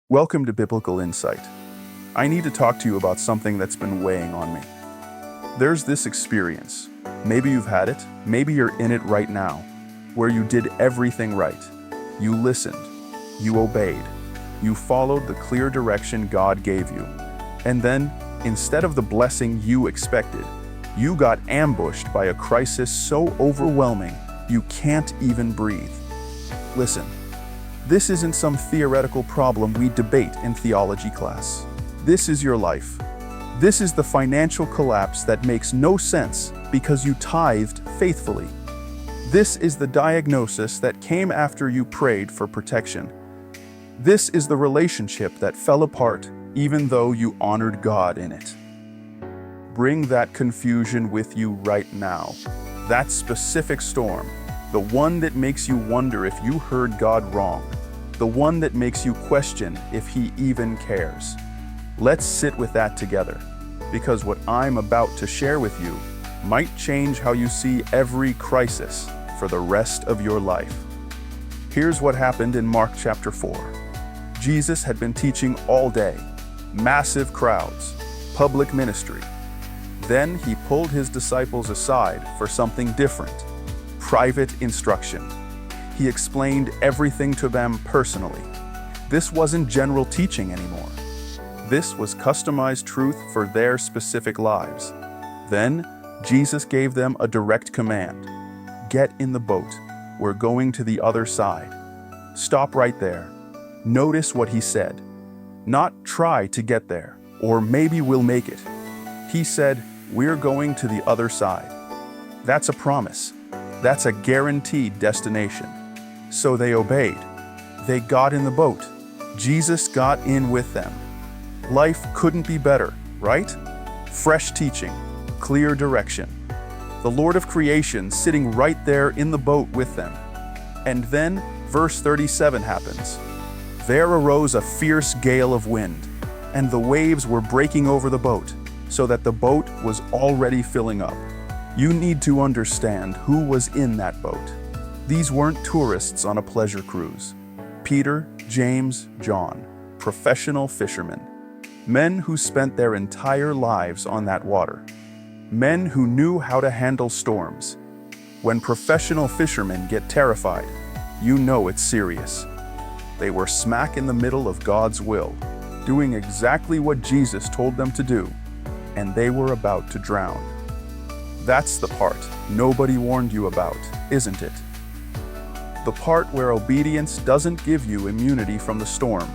Welcome to Biblical Insight. I need to talk to you about something that's been weighing on me. There's this experience. Maybe you've had it, maybe you're in it right now, where you did everything right. You listened, you obeyed, you followed the clear direction God gave you. And then, instead of the blessing you expected, you got ambushed by a crisis so overwhelming you can't even breathe. Listen. This isn't some theoretical problem we debate in theology class. This is your life. This is the financial collapse that makes no sense because you tithed faithfully. This is the diagnosis that came after you prayed for protection. This is the relationship that fell apart even though you honored God in it. Bring that confusion with you right now. That specific storm, the one that makes you wonder if you heard God wrong, the one that makes you question if He even cares. Let's sit with that together, because what I'm about to share with you might change how you see every crisis for the rest of your life. Here's what happened in Mark chapter 4. Jesus had been teaching all day, massive crowds, public ministry. Then He pulled His disciples aside for something different, private instruction. He explained everything to them personally. This wasn't general teaching anymore. This was customized truth for their specific lives. Then, Jesus gave them a direct command. Get in the boat. We're going to the other side. Stop right there. Notice what He said. Not try to get there, or maybe we'll make it. He said, we're going to the other side. That's a promise. That's a guaranteed destination. So they obeyed. They got in the boat. Jesus got in with them. Life couldn't be better, right? Fresh teaching, clear direction. The Lord of creation sitting right there in the boat with them. And then, verse 37 happens. There arose a fierce gale of wind, and the waves were breaking over the boat, so that the boat was already filling up. You need to understand who was in that boat. These weren't tourists on a pleasure cruise. Peter, James, John, professional fishermen. Men who spent their entire lives on that water. Men who knew how to handle storms. When professional fishermen get terrified, you know it's serious. They were smack in the middle of God's will, doing exactly what Jesus told them to do, and they were about to drown. That's the part nobody warned you about, isn't it? The part where obedience doesn't give you immunity from the storm.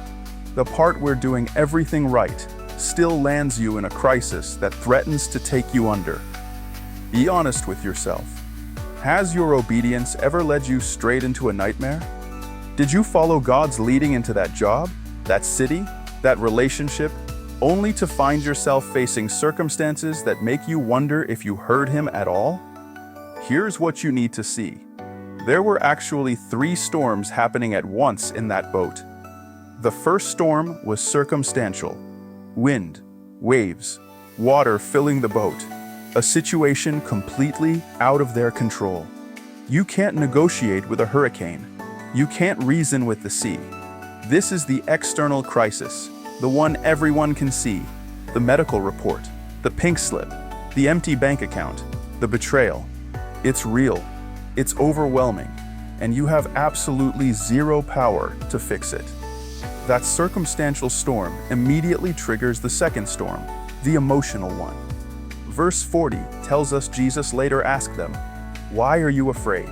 The part where doing everything right still lands you in a crisis that threatens to take you under. Be honest with yourself. Has your obedience ever led you straight into a nightmare? Did you follow God's leading into that job, that city, that relationship, only to find yourself facing circumstances that make you wonder if you heard Him at all? Here's what you need to see. There were actually 3 storms happening at once in that boat. The first storm was circumstantial. Wind, waves, water filling the boat. A situation completely out of their control. You can't negotiate with a hurricane. You can't reason with the sea. This is the external crisis, the one everyone can see. The medical report, the pink slip, the empty bank account, the betrayal. It's real. It's overwhelming, and you have absolutely zero power to fix it. That circumstantial storm immediately triggers the second storm, the emotional one. Verse 40 tells us Jesus later asked them, "Why are you afraid?"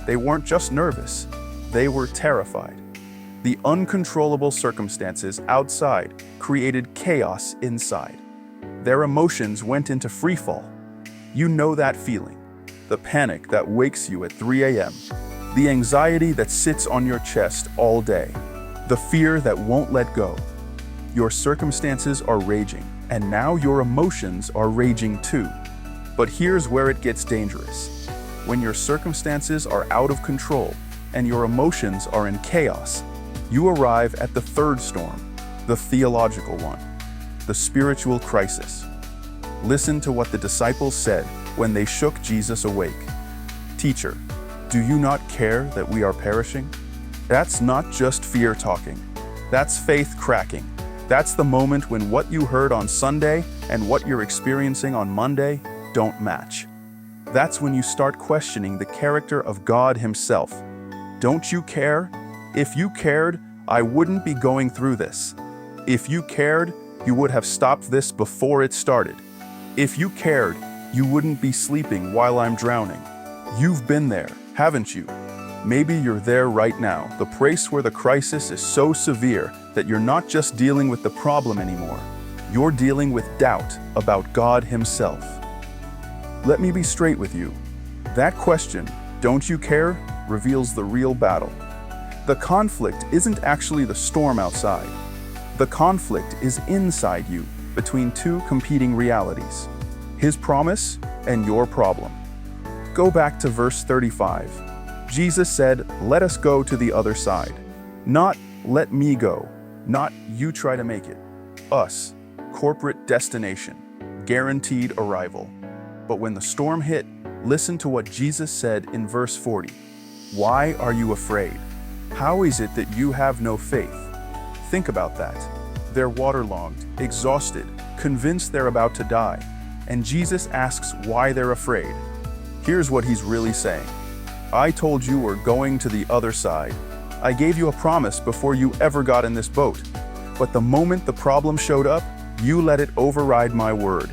They weren't just nervous, they were terrified. The uncontrollable circumstances outside created chaos inside. Their emotions went into freefall. You know that feeling. The panic that wakes you at 3 a.m., the anxiety that sits on your chest all day, the fear that won't let go. Your circumstances are raging, and now your emotions are raging too. But here's where it gets dangerous. When your circumstances are out of control and your emotions are in chaos, you arrive at the third storm, the theological one, the spiritual crisis. Listen to what the disciples said when they shook Jesus awake. "Teacher, do you not care that we are perishing?" That's not just fear talking. That's faith cracking. That's the moment when what you heard on Sunday and what you're experiencing on Monday don't match. That's when you start questioning the character of God Himself. Don't you care? If you cared, I wouldn't be going through this. If you cared, you would have stopped this before it started. If you cared, you wouldn't be sleeping while I'm drowning. You've been there, haven't you? Maybe you're there right now, the place where the crisis is so severe that you're not just dealing with the problem anymore. You're dealing with doubt about God Himself. Let me be straight with you. That question, don't you care, reveals the real battle. The conflict isn't actually the storm outside. The conflict is inside you, between two competing realities: His promise and your problem. Go back to verse 35. Jesus said, "Let us go to the other side." Not, "Let me go." Not, "You try to make it." Us. Corporate destination. Guaranteed arrival. But when the storm hit, listen to what Jesus said in verse 40. "Why are you afraid? How is it that you have no faith?" Think about that. They're waterlogged, exhausted, convinced they're about to die. And Jesus asks why they're afraid. Here's what He's really saying. I told you we're going to the other side. I gave you a promise before you ever got in this boat. But the moment the problem showed up, you let it override my word.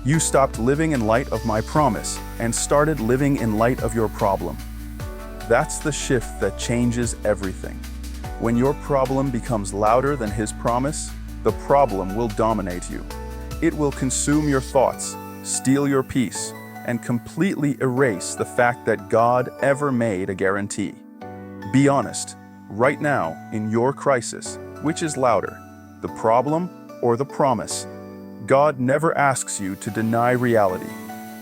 You stopped living in light of my promise and started living in light of your problem. That's the shift that changes everything. When your problem becomes louder than His promise, the problem will dominate you. It will consume your thoughts, steal your peace, and completely erase the fact that God ever made a guarantee. Be honest, right now, in your crisis, which is louder, the problem or the promise? God never asks you to deny reality.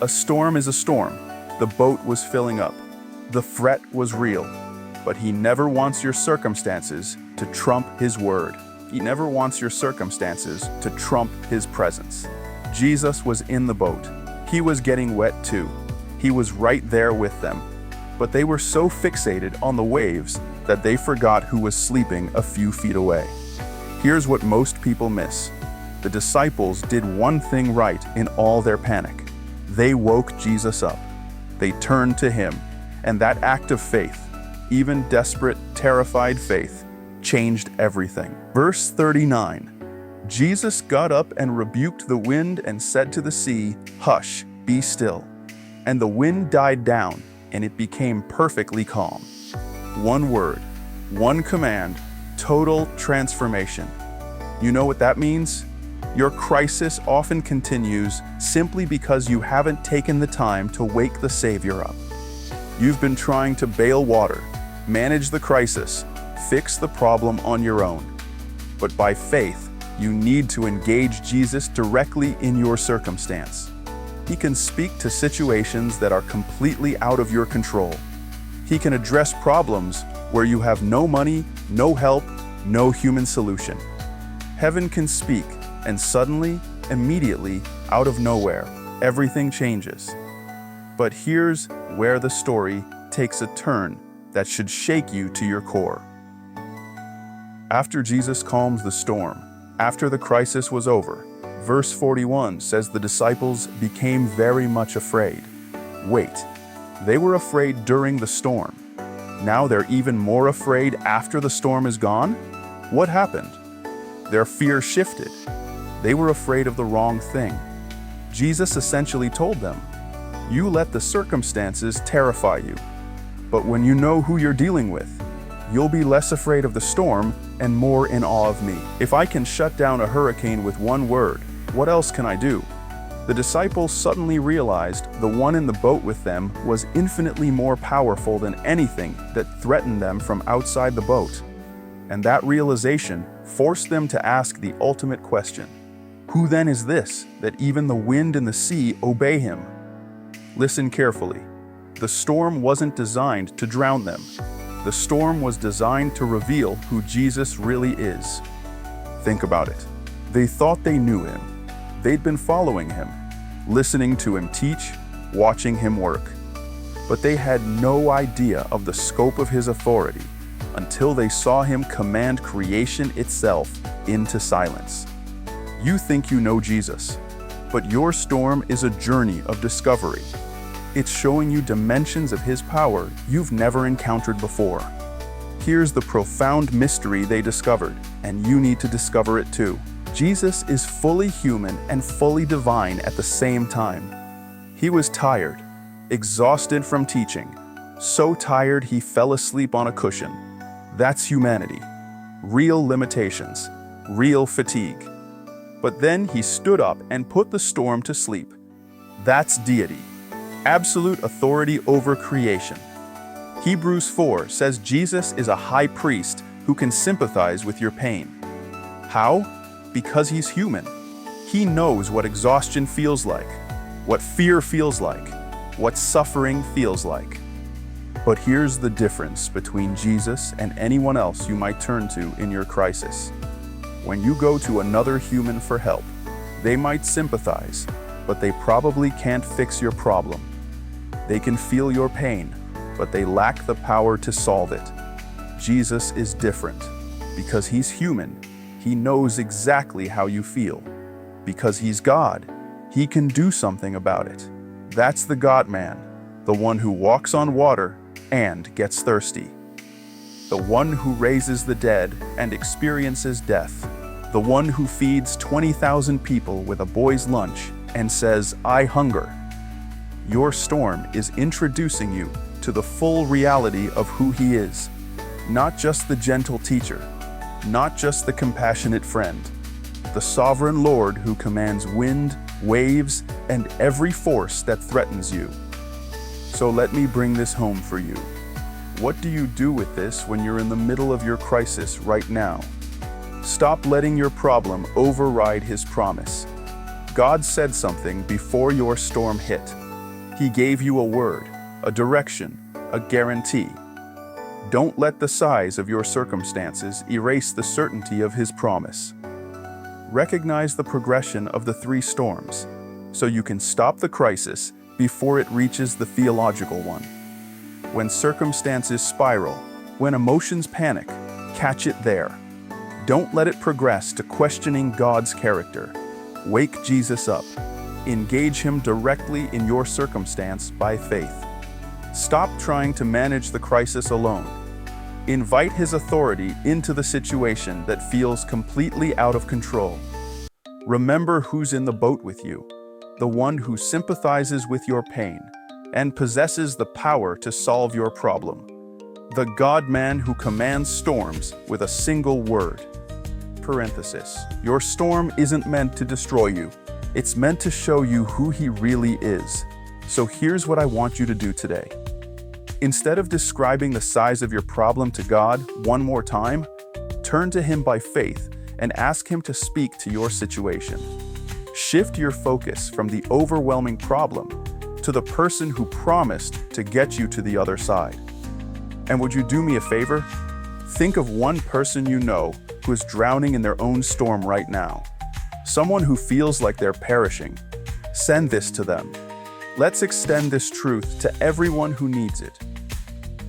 A storm is a storm. The boat was filling up. The threat was real. But He never wants your circumstances to trump His word. He never wants your circumstances to trump His presence. Jesus was in the boat. He was getting wet too. He was right there with them. But they were so fixated on the waves that they forgot who was sleeping a few feet away. Here's what most people miss. The disciples did one thing right in all their panic. They woke Jesus up. They turned to Him. And that act of faith, even desperate, terrified faith, changed everything. Verse 39. Jesus got up and rebuked the wind and said to the sea, "Hush, be still." And the wind died down, and it became perfectly calm. One word, one command, total transformation. You know what that means? Your crisis often continues simply because you haven't taken the time to wake the Savior up. You've been trying to bail water, manage the crisis, fix the problem on your own. But by faith, you need to engage Jesus directly in your circumstance. He can speak to situations that are completely out of your control. He can address problems where you have no money, no help, no human solution. Heaven can speak, and suddenly, immediately, out of nowhere, everything changes. But here's where the story takes a turn that should shake you to your core. After Jesus calms the storm, after the crisis was over, verse 41 says the disciples became very much afraid. Wait, they were afraid during the storm. Now they're even more afraid after the storm is gone? What happened? Their fear shifted. They were afraid of the wrong thing. Jesus essentially told them, "You let the circumstances terrify you. But when you know who you're dealing with, you'll be less afraid of the storm and more in awe of me. If I can shut down a hurricane with one word, what else can I do?" The disciples suddenly realized the one in the boat with them was infinitely more powerful than anything that threatened them from outside the boat. And that realization forced them to ask the ultimate question. Who then is this, that even the wind and the sea obey Him? Listen carefully. The storm wasn't designed to drown them. The storm was designed to reveal who Jesus really is. Think about it. They thought they knew Him. They'd been following Him, listening to Him teach, watching Him work. But they had no idea of the scope of His authority. until they saw him command creation itself into silence. You think you know Jesus, but your storm is a journey of discovery. It's showing you dimensions of his power you've never encountered before. Here's the profound mystery they discovered, and you need to discover it too. Jesus is fully human and fully divine at the same time. He was tired, exhausted from teaching, so tired he fell asleep on a cushion. That's humanity. Real limitations, real fatigue. But then he stood up and put the storm to sleep. That's deity. Absolute authority over creation. Hebrews 4 says Jesus is a high priest who can sympathize with your pain. How? Because he's human. He knows what exhaustion feels like, what fear feels like, what suffering feels like. But here's the difference between Jesus and anyone else you might turn to in your crisis. When you go to another human for help, they might sympathize, but they probably can't fix your problem. They can feel your pain, but they lack the power to solve it. Jesus is different. Because he's human, he knows exactly how you feel. Because he's God, he can do something about it. That's the God-man, the one who walks on water and gets thirsty. The one who raises the dead and experiences death. The one who feeds 20,000 people with a boy's lunch and says, "I hunger." Your storm is introducing you to the full reality of who he is. Not just the gentle teacher, not just the compassionate friend, the sovereign Lord who commands wind, waves, and every force that threatens you. So let me bring this home for you. What do you do with this when you're in the middle of your crisis right now? Stop letting your problem override his promise. God said something before your storm hit. He gave you a word, a direction, a guarantee. Don't let the size of your circumstances erase the certainty of his promise. Recognize the progression of the 3 storms, so you can stop the crisis before it reaches the theological one. When circumstances spiral, when emotions panic, catch it there. Don't let it progress to questioning God's character. Wake Jesus up. Engage him directly in your circumstance by faith. Stop trying to manage the crisis alone. Invite his authority into the situation that feels completely out of control. Remember who's in the boat with you, the one who sympathizes with your pain and possesses the power to solve your problem. The God-man who commands storms with a single word. Parenthesis. Your storm isn't meant to destroy you. It's meant to show you who he really is. So here's what I want you to do today. Instead of describing the size of your problem to God one more time, turn to him by faith and ask him to speak to your situation. Shift your focus from the overwhelming problem to the person who promised to get you to the other side. And would you do me a favor? Think of one person you know who is drowning in their own storm right now. Someone who feels like they're perishing. Send this to them. Let's extend this truth to everyone who needs it.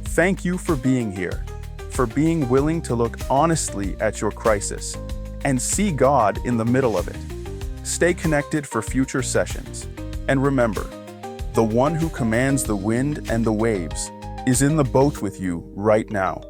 Thank you for being here, for being willing to look honestly at your crisis and see God in the middle of it. Stay connected for future sessions. And remember, the one who commands the wind and the waves is in the boat with you right now.